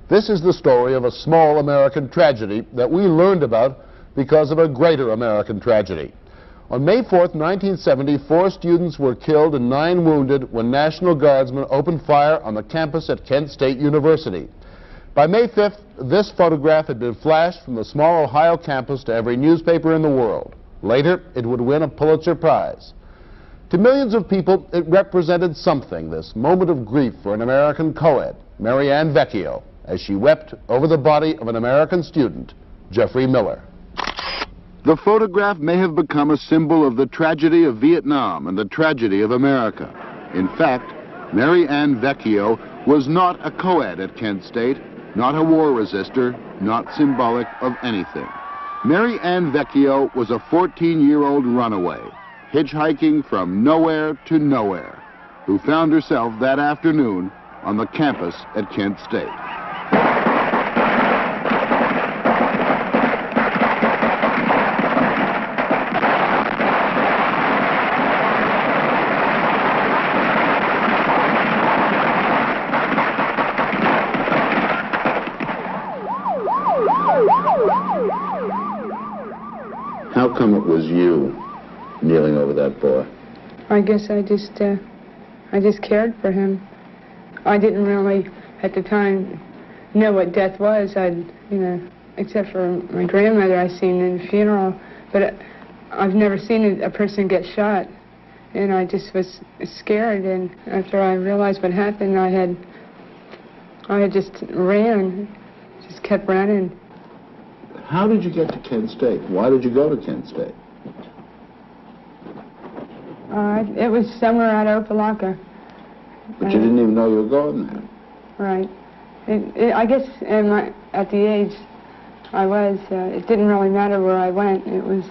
This is the story of a small American tragedy that we learned about because of a greater American tragedy. On May 4th, 1970, 4 students were killed and 9 wounded when National Guardsmen opened fire on the campus at Kent State University. By May 5th, this photograph had been flashed from the small Ohio campus to every newspaper in the world. Later, it would win a Pulitzer Prize. To millions of people, it represented something, this moment of grief for an American co-ed, Mary Ann Vecchio, as she wept over the body of an American student, Jeffrey Miller. The photograph may have become a symbol of the tragedy of Vietnam and the tragedy of America. In fact, Mary Ann Vecchio was not a co-ed at Kent State, not a war resister, not symbolic of anything. Mary Ann Vecchio was a 14-year-old runaway, hitchhiking from nowhere to nowhere, who found herself that afternoon on the campus at Kent State. How come it was you kneeling over that boy? I guess I just cared for him. I didn't really, at the time, know what death was. Except for my grandmother I seen in the funeral, but I've never seen a person get shot. And I just was scared, and after I realized what happened, I had just ran, just kept running. How did you get to Kent State? Why did you go to Kent State? It was somewhere at Opelika. But you didn't even know you were going there. Right. I guess at the age I was, it didn't really matter where I went. It was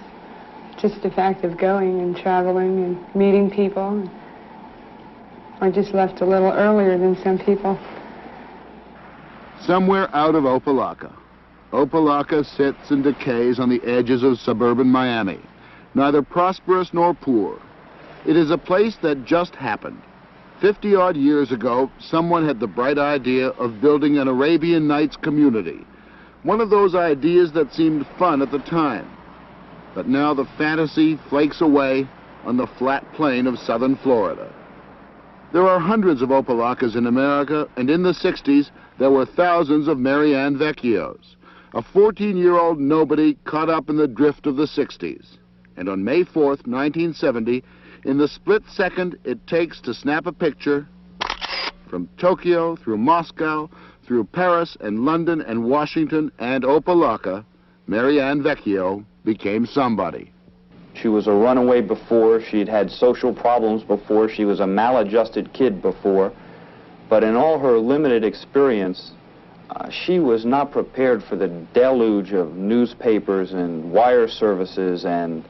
just the fact of going and traveling and meeting people. I just left a little earlier than some people. Somewhere out of Opelika. Opelika sits and decays on the edges of suburban Miami, neither prosperous nor poor. It is a place that just happened. 50-odd years ago, someone had the bright idea of building an Arabian Nights community, one of those ideas that seemed fun at the time. But now the fantasy flakes away on the flat plain of southern Florida. There are hundreds of Opelikas in America, and in the 60s, there were thousands of Mary Ann Vecchios, a 14-year-old nobody caught up in the drift of the 60s. And on May 4th, 1970, in the split second it takes to snap a picture, from Tokyo through Moscow, through Paris and London and Washington and Opelika, Mary Ann Vecchio became somebody. She was a runaway before, she'd had social problems before, she was a maladjusted kid before, but in all her limited experience, she was not prepared for the deluge of newspapers and wire services and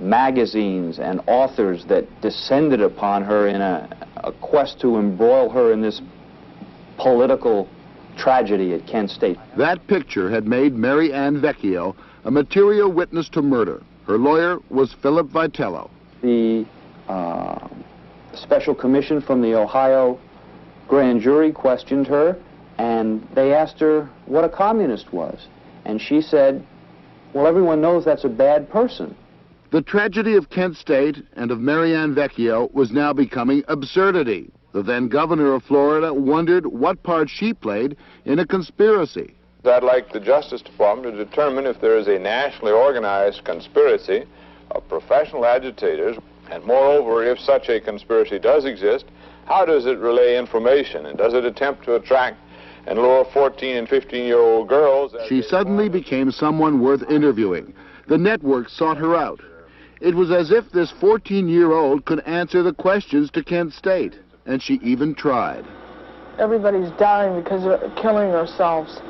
magazines and authors that descended upon her in a quest to embroil her in this political tragedy at Kent State. That picture had made Mary Ann Vecchio a material witness to murder. Her lawyer was Philip Vitello. The special commission from the Ohio grand jury questioned her, and they asked her what a communist was. And she said, well, everyone knows that's a bad person. The tragedy of Kent State and of Mary Ann Vecchio was now becoming absurdity. The then governor of Florida wondered what part she played in a conspiracy. I'd like the Justice Department to determine if there is a nationally organized conspiracy of professional agitators, and moreover, if such a conspiracy does exist, how does it relay information, and does it attempt to attract and lure 14 and 15-year-old girls? She suddenly became someone worth interviewing. The network sought her out. It was as if this 14-year-old could answer the questions to Kent State, and she even tried. Everybody's dying because they're killing ourselves.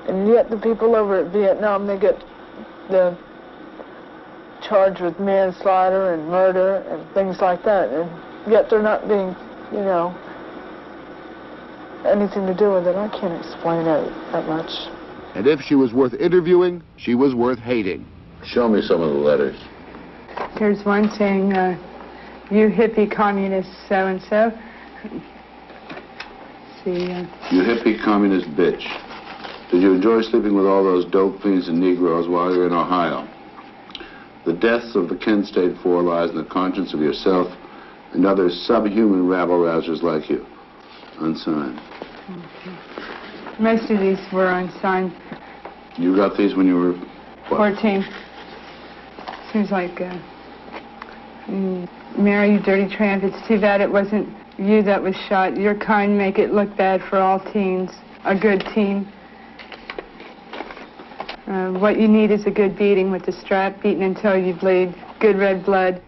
And yet the people over at Vietnam, they get charged with manslaughter and murder and things like that. And yet they're not being, anything to do with it. I can't explain it that much. And if she was worth interviewing, she was worth hating. Show me some of the letters. Here's one saying, you hippie communist so-and-so. see. You hippie communist bitch. Did you enjoy sleeping with all those dope fiends and Negroes while you were in Ohio? The deaths of the Kent State Four lies in the conscience of yourself and other subhuman rabble-rousers like you. Unsigned. Most of these were unsigned. You got these when you were, what? 14. Seems like, Mary, you dirty tramp, it's too bad it wasn't you that was shot. Your kind make it look bad for all teens. A good teen. What you need is a good beating with the strap, beaten until you bleed. Good red blood.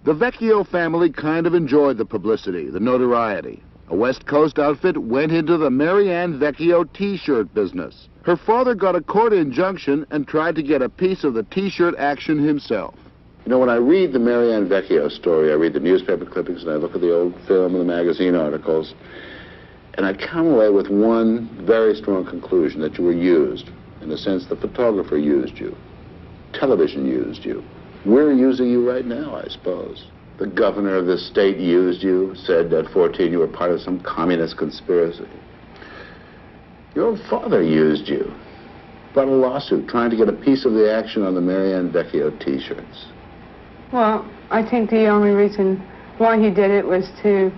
The Vecchio family kind of enjoyed the publicity, the notoriety. A West Coast outfit went into the Mary Ann Vecchio T-shirt business. Her father got a court injunction and tried to get a piece of the T-shirt action himself. You know, when I read the Mary Ann Vecchio story, I read the newspaper clippings and I look at the old film and the magazine articles, and I come away with one very strong conclusion, that you were used. In a sense, the photographer used you. Television used you. We're using you right now, I suppose. The governor of this state used you, said at 14 you were part of some communist conspiracy. Your own father used you. Brought a lawsuit trying to get a piece of the action on the Mary Ann Vecchio T-shirts. Well, I think the only reason why he did it was to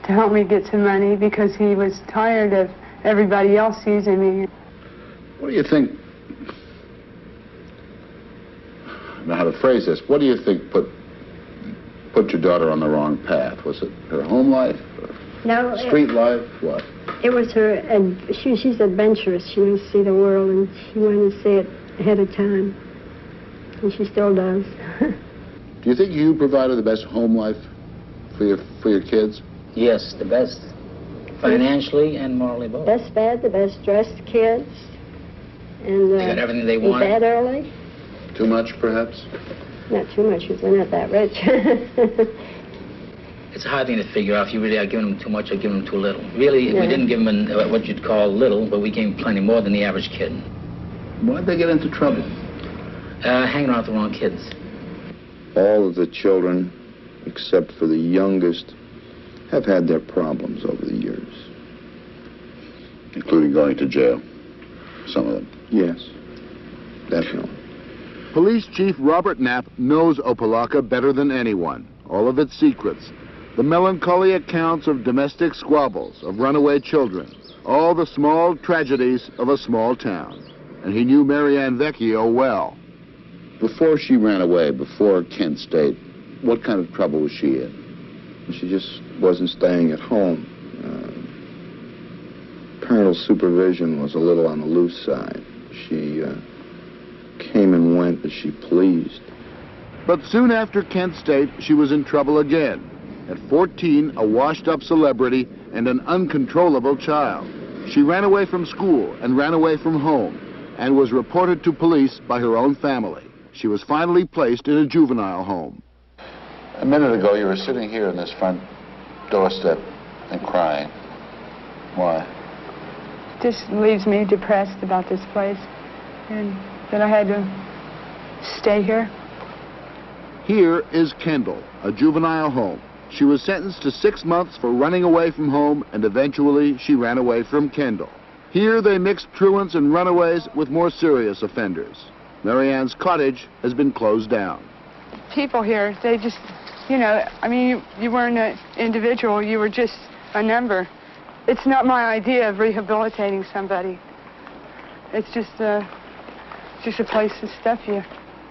help me get some money, because he was tired of everybody else using me. What do you think, I don't know how to phrase this, what do you think put your daughter on the wrong path? Was it her home life? No. Street life? What? It was her, she's adventurous. She wants to see the world, and she wanted to see it ahead of time. And she still does. Do you think you provided the best home life for your kids? Yes, the best. Financially and morally both. Best fed, the best dressed kids. And they got everything they wanted. Bed early. Too much, perhaps? Not too much, because we're not that rich. It's a hard thing to figure out if you really are giving them too much or giving them too little. Really, we didn't give them what you'd call little, but we gave them plenty more than the average kid. Why'd they get into trouble? Hanging around with the wrong kids. All of the children, except for the youngest, have had their problems over the years. Including going to jail? Some of them? Yes, definitely. Police Chief Robert Knapp knows Opelika better than anyone. All of its secrets. The melancholy accounts of domestic squabbles, of runaway children. All the small tragedies of a small town. And he knew Mary Ann Vecchio well. Before she ran away, before Kent State, what kind of trouble was she in? She just wasn't staying at home. Parental supervision was a little on the loose side. She came and went as she pleased. But soon after Kent State, she was in trouble again. At 14, a washed-up celebrity and an uncontrollable child. She ran away from school and ran away from home and was reported to police by her own family. She was finally placed in a juvenile home. A minute ago, you were sitting here on this front doorstep and crying. Why? This leaves me depressed about this place, and that I had to stay here. Here is Kendall, a juvenile home. She was sentenced to 6 months for running away from home, and eventually she ran away from Kendall. Here they mixed truants and runaways with more serious offenders. Mary Ann's cottage has been closed down. People here, they just, you know, I mean, you weren't an individual, you were just a number. It's not my idea of rehabilitating somebody. It's just a place to stuff you.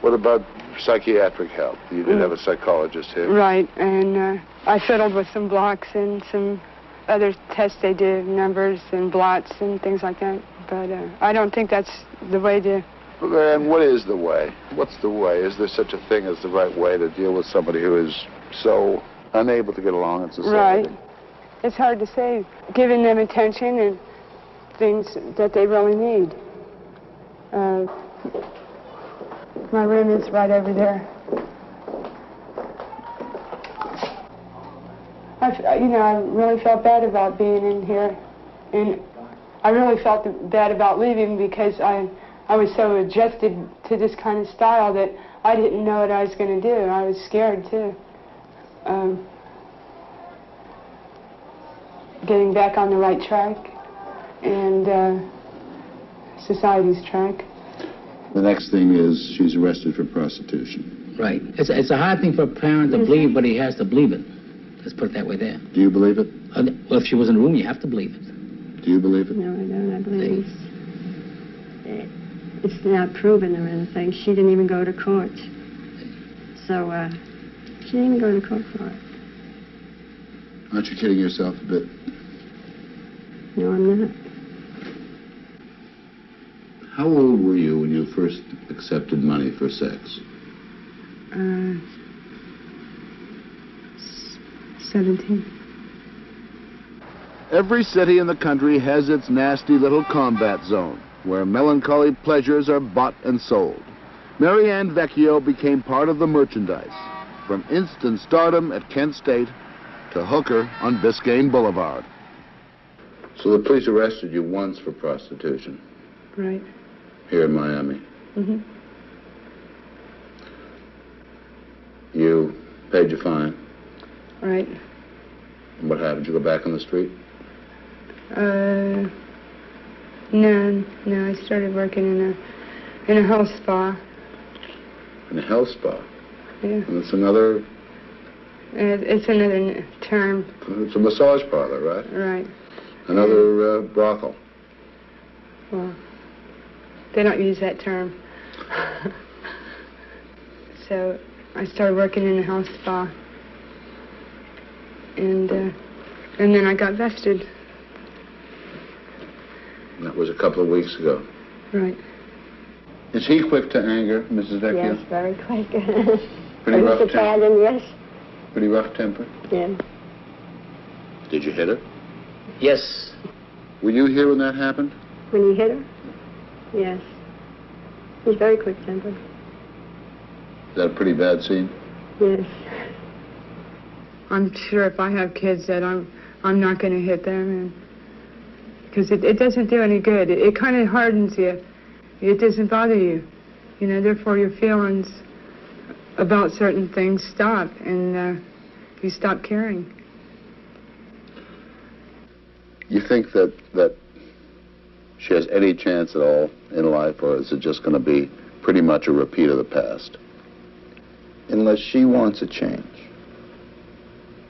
What about psychiatric help? You did have a psychologist here. Right, and I fiddled with some blocks and some other tests they did, numbers and blots and things like that. But I don't think that's the way to... And what is the way? What's the way? Is there such a thing as the right way to deal with somebody who is so unable to get along in society? Right. It's hard to say. Giving them attention and things that they really need. My room is right over there. I really felt bad about being in here, and I really felt bad about leaving because I was so adjusted to this kind of style that I didn't know what I was going to do. I was scared too. getting back on the right track and society's track. The next thing is she's arrested for prostitution. Right. It's a hard thing for a parent to believe, but he has to believe it. Let's put it that way there. Do you believe it? Well, if she was in the room, you have to believe it. Do you believe it? No, I don't. I believe it's not proven or anything. She didn't even go to court. So, she didn't even go to court for it. Aren't you kidding yourself a bit? No, I'm not. How old were you when you first accepted money for sex? 17. Every city in the country has its nasty little combat zone, where melancholy pleasures are bought and sold. Mary Ann Vecchio became part of the merchandise, from instant stardom at Kent State to hooker on Biscayne Boulevard. So the police arrested you once for prostitution Right. here in Miami. Mm-hmm. You paid your fine. Right. And what happened? Did you go back on the street? No. I started working in a health spa. In a health spa? Yeah. And it's another... It's another term. It's a massage parlor, right? Right. Another brothel. Well, they don't use that term. So I started working in a health spa. And then I got vested. And that was a couple of weeks ago. Right. Is he quick to anger, Mrs. Vecchio? Yes, very quick. Pretty rough temper? Italian, yes. Pretty rough temper? Yeah. Did you hit her? Yes. Were you here when that happened? When he hit her? Yes. He's very quick-tempered. Is that a pretty bad scene? Yes. I'm sure if I have kids that I'm not going to hit them, because it doesn't do any good. It kind of hardens you. It doesn't bother you. You know, therefore your feelings about certain things stop, and you stop caring. You think that she has any chance at all in life, or is it just going to be pretty much a repeat of the past? Unless she wants a change,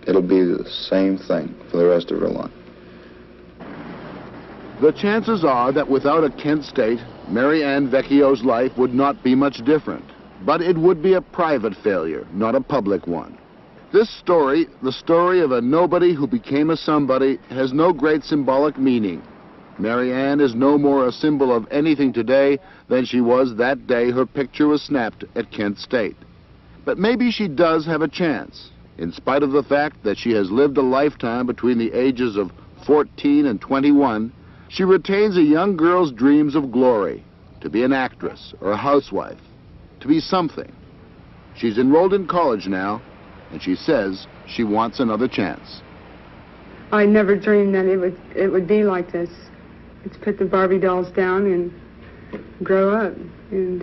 it'll be the same thing for the rest of her life. The chances are that without a Kent State, Mary Ann Vecchio's life would not be much different. But it would be a private failure, not a public one. This story, the story of a nobody who became a somebody, has no great symbolic meaning. Mary Ann is no more a symbol of anything today than she was that day her picture was snapped at Kent State. But maybe she does have a chance, in spite of the fact that she has lived a lifetime between the ages of 14 and 21. She retains a young girl's dreams of glory, to be an actress or a housewife, to be something. She's enrolled in college now, and she says she wants another chance. I never dreamed that it would be like this. It's put the Barbie dolls down and grow up, and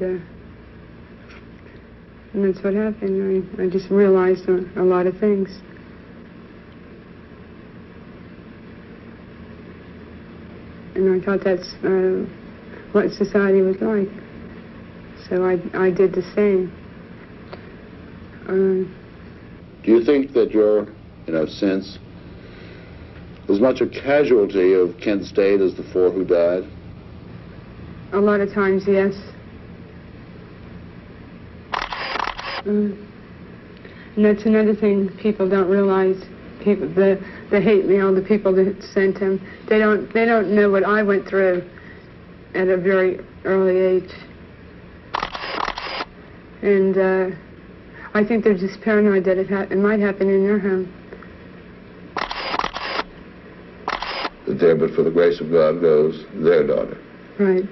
that's what happened. I just realized a lot of things. And I thought that's what society was like. So I did the same. Do you think that you're, in a sense, as much a casualty of Kent State as the 4 who died? A lot of times, yes. And that's another thing people don't realize. People, the hate mail, the people that sent him, they don't know what I went through at a very early age. And I think they're just paranoid that it might happen in their home. That there, but for the grace of God, goes their daughter. Right.